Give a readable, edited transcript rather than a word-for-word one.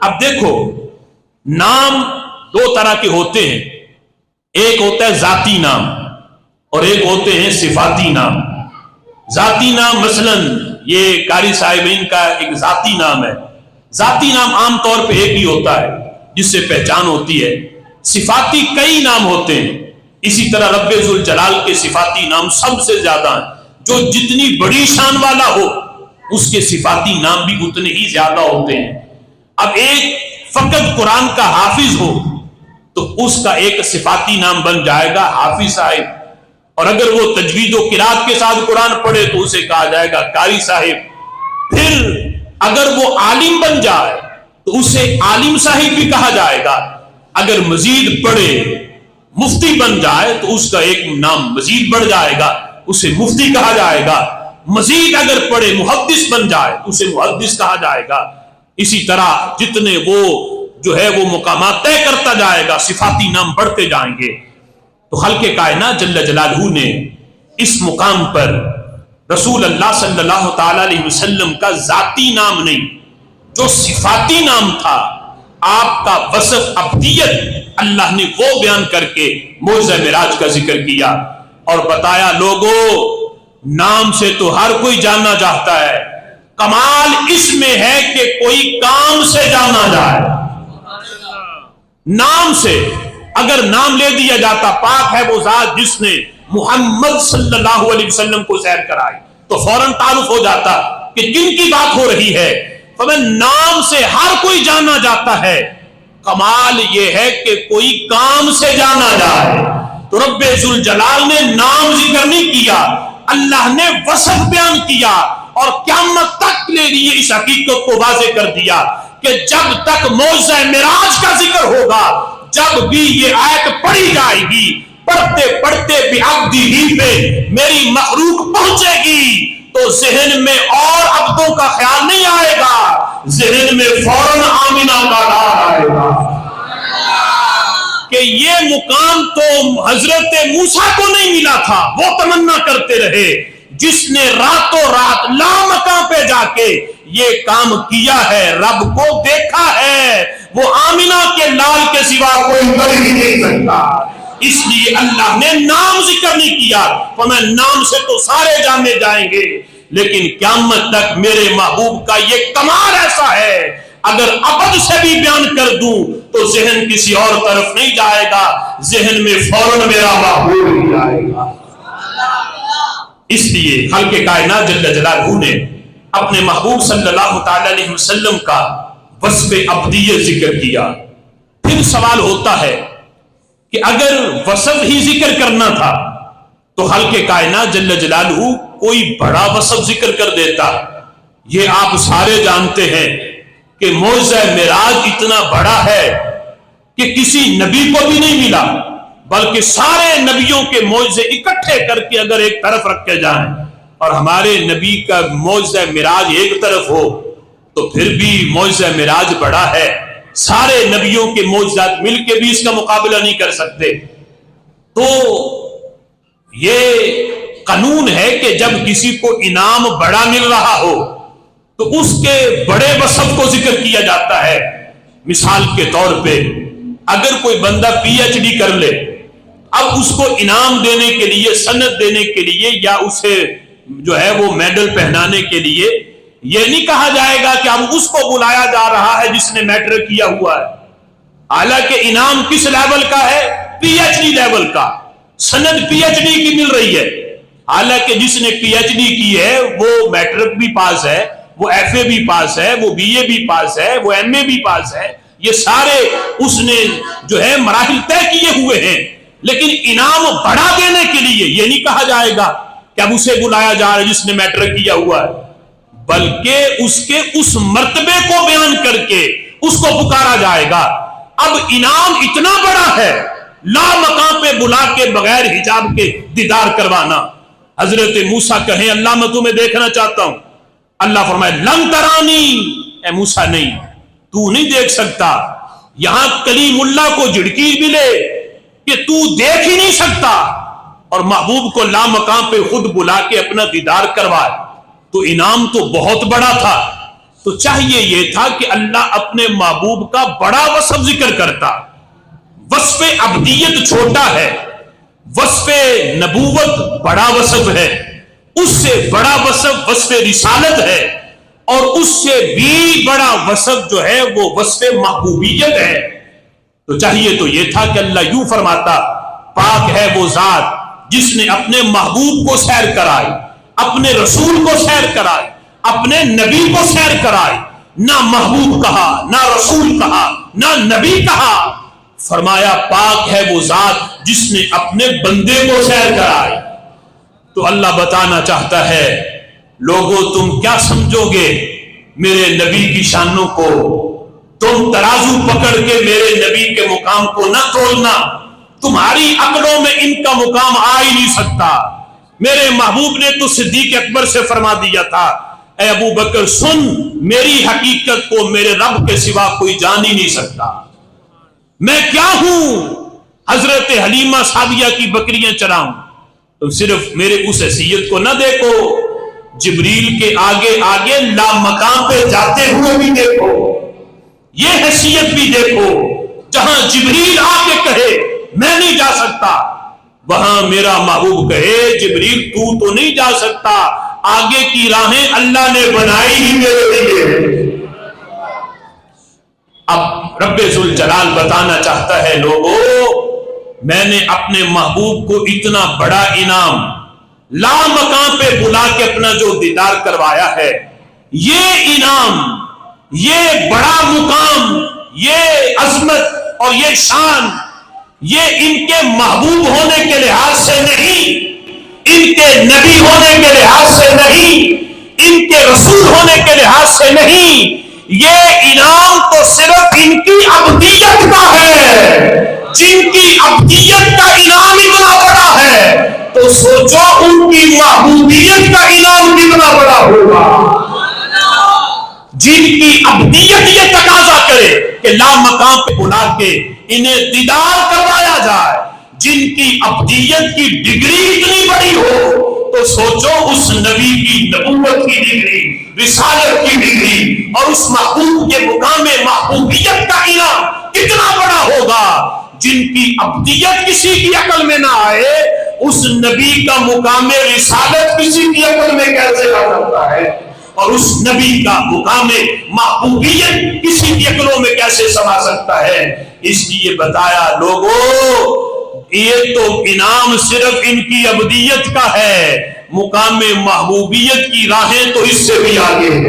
اب دیکھو نام دو طرح کے ہوتے ہیں، ایک ہوتا ہے ذاتی نام اور ایک ہوتے ہیں صفاتی نام۔ ذاتی نام مثلا یہ قاری صاحبین کا ایک ذاتی نام ہے، ذاتی نام عام طور پہ ایک ہی ہوتا ہے جس سے پہچان ہوتی ہے، صفاتی کئی نام ہوتے ہیں۔ اسی طرح رب ذوالجلال کے صفاتی نام سب سے زیادہ ہیں، جو جتنی بڑی شان والا ہو اس کے صفاتی نام بھی اتنے ہی زیادہ ہوتے ہیں۔ اب ایک فقط قرآن کا حافظ ہو تو اس کا ایک صفاتی نام بن جائے گا حافظ صاحب، اور اگر وہ تجوید و قرات کے ساتھ قرآن پڑھے تو اسے کہا جائے گا قاری صاحب۔ پھر اگر وہ عالم بن جائے تو اسے عالم صاحب بھی کہا جائے گا، اگر مزید پڑھے مفتی بن جائے تو اس کا ایک نام مزید بڑھ جائے گا، اسے مفتی کہا جائے گا، مزید اگر پڑھے محدث بن جائے تو اسے محدث کہا جائے گا۔ اسی طرح جتنے وہ جو ہے وہ مقامات طے کرتا جائے گا صفاتی نام بڑھتے جائیں گے۔ تو خالق کائنات جل جلالہ نے اس مقام پر رسول اللہ صلی اللہ تعالی علیہ وسلم کا ذاتی نام نہیں، جو صفاتی نام تھا، آپ کا وصف عبدیت، اللہ نے وہ بیان کر کے معجزہ معراج کا ذکر کیا اور بتایا لوگوں نام سے تو ہر کوئی جاننا چاہتا ہے، کمال اس میں ہے کہ کوئی کام سے جانا جائے۔ نام سے اگر نام لے دیا جاتا، پاک ہے وہ ذات جس نے محمد صلی اللہ علیہ وسلم کو سیر کرائی، تو فوراً تعارف ہو جاتا کہ جن کی بات ہو رہی ہے۔ نام سے ہر کوئی جانا جاتا ہے، کمال یہ ہے کہ کوئی کام سے جانا جائے۔ تو رب ذوالجلال نے نام ذکر نہیں کیا، اللہ نے وصف بیان کیا اور قیامت تک کے لیے اس حقیقت کو واضح کر دیا کہ جب تک معجزہ معراج کا ذکر ہوگا، جب بھی یہ آیت پڑھی جائے گی، پڑھتے پڑھتے بھی عبدی ہی پہ میری مخلوق پہنچے گی تو ذہن میں اور عبدوں کا خیال نہیں آئے گا، ذہن میں فوراً آمینہ کا نام آئے گا کہ یہ مقام تو حضرت موسیٰ کو نہیں ملا تھا، وہ تمنا کرتے رہے، جس نے راتوں رات لامکاں پہ جا کے یہ کام کیا ہے، رب کو دیکھا ہے، وہ آمینہ کے لال کے سوا کوئی کر ہی نہیں سکتا۔ اس لیے اللہ نے نام ذکر نہیں کیا، فرمایا نام سے تو سارے جانے جائیں گے، لیکن قیامت تک میرے محبوب کا یہ کمال ایسا ہے، اگر ابد سے بھی بیان کر دوں تو ذہن کسی اور طرف نہیں جائے گا، ذہن میں فوراً میرا محبوب ہی جائے گا۔ اس لیے خالق کائنات جل جلالہ نے اپنے محبوب صلی اللہ تعالی علیہ وسلم کا وصف عبدیت ذکر کیا۔ پھر سوال ہوتا ہے کہ اگر وصف ہی ذکر کرنا تھا تو خالق کائنات جل جلالہ کوئی بڑا وصف ذکر کر دیتا۔ یہ آپ سارے جانتے ہیں کہ معجزہ معراج اتنا بڑا ہے کہ کسی نبی کو بھی نہیں ملا، بلکہ سارے نبیوں کے معجزے اکٹھے کر کے اگر ایک طرف رکھے جائیں اور ہمارے نبی کا معجزہ معراج ایک طرف ہو تو پھر بھی معجزہ معراج بڑا ہے، سارے نبیوں کے معجزات مل کے بھی اس کا مقابلہ نہیں کر سکتے۔ تو یہ قانون ہے کہ جب کسی کو انعام بڑا مل رہا ہو تو اس کے بڑے وصف کو ذکر کیا جاتا ہے۔ مثال کے طور پہ اگر کوئی بندہ پی ایچ ڈی کر لے، اب اس کو انعام دینے کے لیے، سند دینے کے لیے یا اسے جو ہے وہ میڈل پہنانے کے لیے یہ نہیں کہا جائے گا کہ اب اس کو بلایا جا رہا ہے جس نے میٹرک کیا ہوا ہے، حالانکہ انعام کس لیول کا ہے؟ پی ایچ ڈی لیول کا، سند پی ایچ ڈی کی مل رہی ہے، حالانکہ جس نے پی ایچ ڈی کی ہے وہ میٹرک بھی پاس ہے، وہ ایف اے بھی پاس ہے، وہ بی اے بھی پاس ہے، وہ ایم اے بھی پاس ہے، یہ سارے اس نے جو ہے مراحل طے کیے ہوئے ہیں، لیکن انعام بڑھا دینے کے لیے یہ نہیں کہا جائے گا کہ اب اسے بلایا جا رہا ہے جس نے میٹرک کیا ہوا ہے، بلکہ اس کے اس مرتبے کو بیان کر کے اس کو پکارا جائے گا۔ اب انعام اتنا بڑا ہے، لا مقام پہ بلا کے بغیر حجاب کے دیدار کروانا۔ حضرت موسیٰ کہیں اللہ میں تمہیں دیکھنا چاہتا ہوں، اللہ فرمائے لن ترانی، اے موسیٰ نہیں، تو نہیں دیکھ سکتا۔ یہاں کلیم اللہ کو جھڑکی ملے کہ تو دیکھ ہی نہیں سکتا، اور محبوب کو لا مقام پہ خود بلا کے اپنا دیدار کروائے، تو انعام تو بہت بڑا تھا۔ تو تو چاہیے یہ تھا کہ اللہ اپنے محبوب کا بڑا وصف ذکر کرتا. وصف عبدیت چھوٹا ہے، وصف نبوت بڑا وصف ہے، اس سے بڑا وصف وصف رسالت ہے، اور اس سے بھی بڑا وصف جو ہے وہ وصف محبوبیت ہے. تو چاہیے تو یہ تھا کہ اللہ یوں فرماتا، پاک ہے وہ ذات جس نے اپنے محبوب کو سیر کرائی، اپنے رسول کو سیر کرائی، اپنے نبی کو سیر کرائی. نہ محبوب کہا، نہ رسول کہا، نہ نبی کہا، فرمایا پاک ہے وہ ذات جس نے اپنے بندے کو سیر کرائی. تو اللہ بتانا چاہتا ہے، لوگوں تم کیا سمجھو گے میرے نبی کی شانوں کو؟ تم ترازو پکڑ کے میرے نبی کے مقام کو نہ تولنا، تمہاری عقلوں میں ان کا مقام آ ہی نہیں سکتا. میرے محبوب نے تو صدیق اکبر سے فرما دیا تھا، اے ابو بکر سن، میری حقیقت کو میرے رب کے سوا کوئی جان ہی نہیں سکتا. میں کیا ہوں؟ حضرت حلیمہ سعدیہ کی بکریاں چراؤں. تم صرف میرے اس حیثیت کو نہ دیکھو، جبریل کے آگے آگے لا مقام پہ جاتے ہوئے بھی دیکھو، یہ حیثیت بھی دیکھو. جہاں جبریل آ کے کہے میں نہیں جا سکتا، وہاں میرا محبوب کہے جبریل تو نہیں جا سکتا، آگے کی راہیں اللہ نے بنائی ہی میرے لیے. اب رب ذوالجلال بتانا چاہتا ہے، لوگوں میں نے اپنے محبوب کو اتنا بڑا انعام لا مقام پہ بلا کے اپنا جو دیدار کروایا ہے، یہ انعام، یہ بڑا مقام، یہ عظمت اور یہ شان، یہ ان کے محبوب ہونے کے لحاظ سے نہیں، ان کے نبی ہونے کے لحاظ سے نہیں، ان کے رسول ہونے کے لحاظ سے نہیں، یہ انعام تو صرف ان کی عبدیت کا ہے. جن کی عبدیت کا انعام اتنا بڑا ہے تو سوچو ان کی محبوبیت کا انعام کتنا بڑا ہوگا. جن کی عبدیت یہ تقاضا کرے کہ لا مقام پہ بلا کے انہیں دیدار کروایا جائے، جن کی عبدیت کی ڈگری اتنی بڑی ہو، تو سوچو اس نبی کی نبوت کی ڈگری، رسالت کی ڈگری اور اس محبوب کے مقام محبوبیت کا انعام کتنا بڑا ہوگا. جن کی عبدیت کسی کی عقل میں نہ آئے، اس نبی کا مقام رسالت کسی کی عقل میں کیسے آ سکتا ہے، اور اس نبی کا مقام محبوبیت کسی کی عقلوں میں کیسے سما سکتا ہے. اس لیے بتایا لوگوں یہ تو انعام صرف ان کی عبدیت کا ہے، مقام محبوبیت کی راہیں تو اس سے بھی آگے ہے.